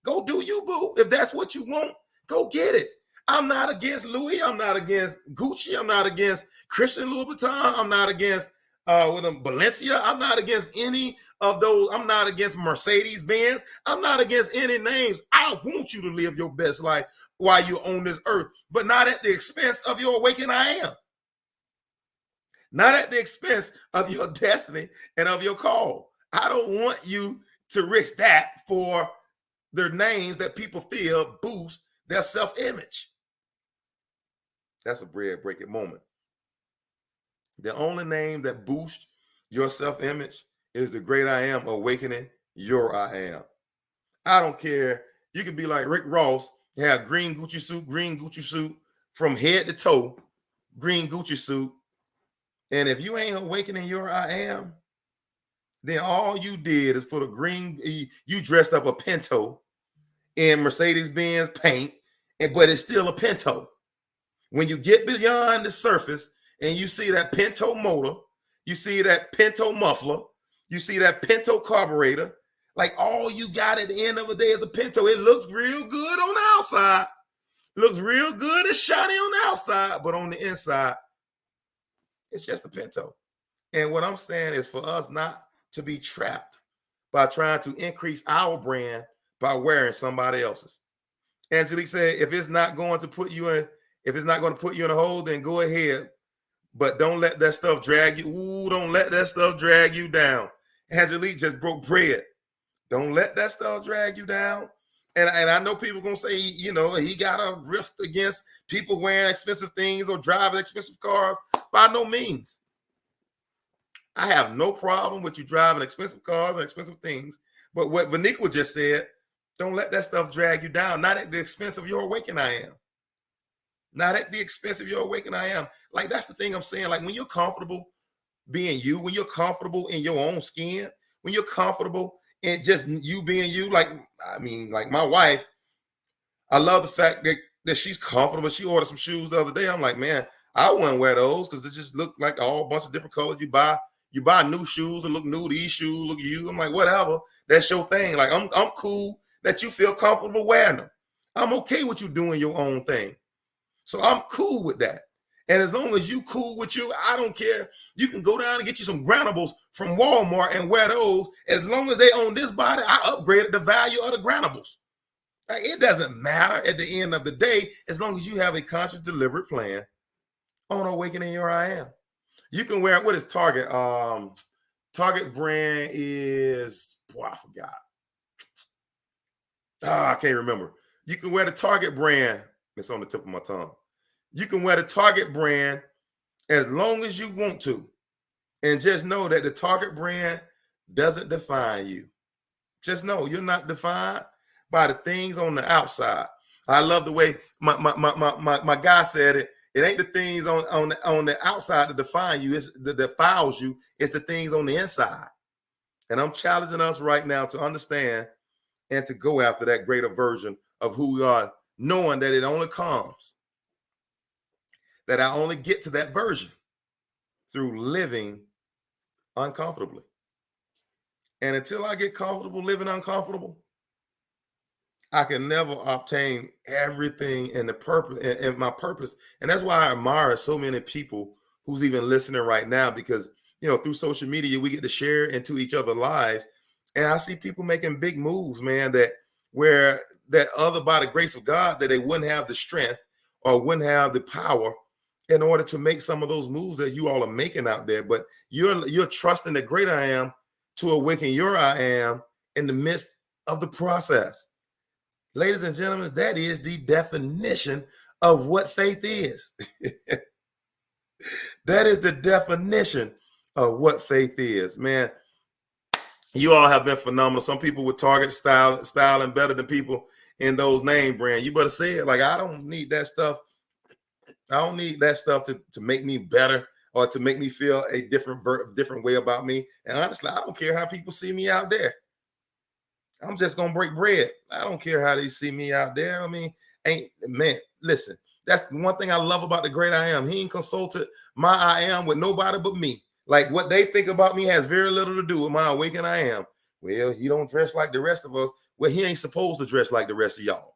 Go do you, boo. If that's what you want, go get it. I'm not against Louis. I'm not against Gucci. I'm not against Christian Louboutin. I'm not against Balenciaga. I'm not against any of those. I'm not against Mercedes-Benz. I'm not against any names. I want you to live your best life while you're on this earth, but not at the expense of your awakened I am. Not at the expense of your destiny and of your call. I don't want you to risk that for their names that people feel boost their self-image. That's a bread-breaking moment. The only name that boosts your self-image is the great I am awakening your I am. I don't care. You could be like Rick Ross, have green Gucci suit from head to toe, green Gucci suit. And if you ain't awakening your I am, then all you did is put a green, you dressed up a Pinto in Mercedes-Benz paint, but it's still a Pinto. When you get beyond the surface and you see that Pinto motor, you see that Pinto muffler, you see that Pinto carburetor, like all you got at the end of the day is a Pinto. It looks real good on the outside. Looks real good and shiny on the outside, but on the inside, it's just a Pinto. And what I'm saying is for us not to be trapped by trying to increase our brand by wearing somebody else's. Angelique said, if it's not going to put you in a hole, then go ahead. But don't let that stuff drag you. Ooh, don't let that stuff drag you down. Angelique just broke bread. Don't let that stuff drag you down. And I know people going to say, he got a rift against people wearing expensive things or driving expensive cars. By no means. I have no problem with you driving expensive cars and expensive things. But what Vaniqua just said, don't let that stuff drag you down. Not at the expense of your awakening I am. Not at the expense of your awakening I am. Like, that's the thing I'm saying. Like, when you're comfortable being you, when you're comfortable in your own skin, when you're comfortable in just you being you, like my wife, I love the fact that she's comfortable. She ordered some shoes the other day. I'm like, man, I wouldn't wear those because it just look like a whole bunch of different colors. You buy new shoes and look new. These shoes look at you. I'm like, whatever. That's your thing. Like, I'm cool that you feel comfortable wearing them. I'm okay with you doing your own thing. So I'm cool with that. And as long as you cool with you, I don't care. You can go down and get you some Granables from Walmart and wear those. As long as they own this body, I upgraded the value of the Granables. Like, it doesn't matter at the end of the day, as long as you have a conscious, deliberate plan on awakening your I am. You can wear, what is Target? Target brand is, I forgot. I can't remember. You can wear the Target brand. It's on the tip of my tongue. You can wear the Target brand as long as you want to. And just know that the Target brand doesn't define you. Just know you're not defined by the things on the outside. I love the way my guy said it. It ain't the things on the outside that define you. It's that defiles you. It's the things on the inside. And I'm challenging us right now to understand and to go after that greater version of who we are, knowing that it only comes, that I only get to that version through living uncomfortably. And until I get comfortable living uncomfortable, I can never obtain everything in the purpose and my purpose. And that's why I admire so many people who's even listening right now, because, through social media, we get to share into each other's lives. And I see people making big moves, man, that where that other by the grace of God that they wouldn't have the strength or wouldn't have the power in order to make some of those moves that you all are making out there. But you're trusting the great I am to awaken your I am in the midst of the process. Ladies and gentlemen, that is the definition of what faith is. That is the definition of what faith is, man. You all have been phenomenal. Some people with Target styling better than people in those name brands. You better say it. Like, I don't need that stuff. I don't need that stuff to make me better or to make me feel a different way about me. And honestly, I don't care how people see me out there. I'm just gonna break bread. I don't care how they see me out there. I mean, man, listen, that's one thing I love about the great I am. He ain't consulted my I am with nobody but me. Like, what they think about me has very little to do with my awakened I am. Well, you don't dress like the rest of us. Well, he ain't supposed to dress like the rest of y'all.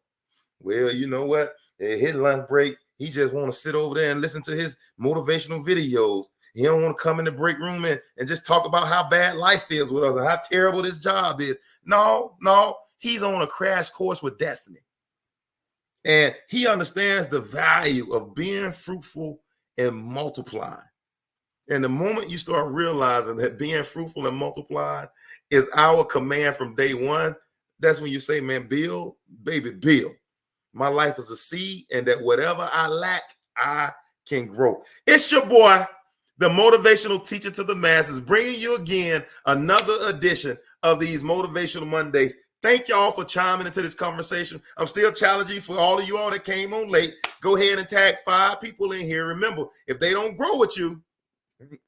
Well, you know what? At his lunch break, he just want to sit over there and listen to his motivational videos. He don't want to come in the break room and just talk about how bad life is with us and how terrible this job is. No, he's on a crash course with destiny. And he understands the value of being fruitful and multiplying. And the moment you start realizing that being fruitful and multiplying is our command from day one, that's when you say, man, build, baby, build. My life is a seed, and that whatever I lack, I can grow. It's your boy, the motivational teacher to the masses, bringing you again another edition of these Motivational Mondays. Thank y'all for chiming into this conversation. I'm still challenging for all of you all that came on late. Go ahead and tag 5 people in here. Remember, if they don't grow with you,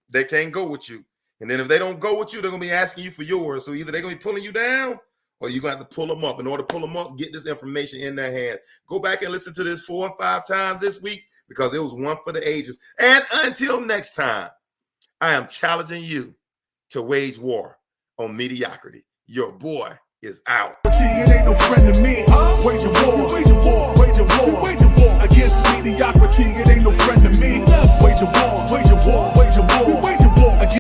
they can't go with you. And then if they don't go with you, they're going to be asking you for yours. So either they're going to be pulling you down or you're going to have to pull them up. In order to pull them up, get this information in their hands. Go back and listen to this 4 and 5 times this week because it was one for the ages. And until next time, I am challenging you to wage war on mediocrity. Your boy is out. It ain't no friend to me. Wage a war, wage a war, wage a war, wage a war against mediocrity. It ain't no friend to me.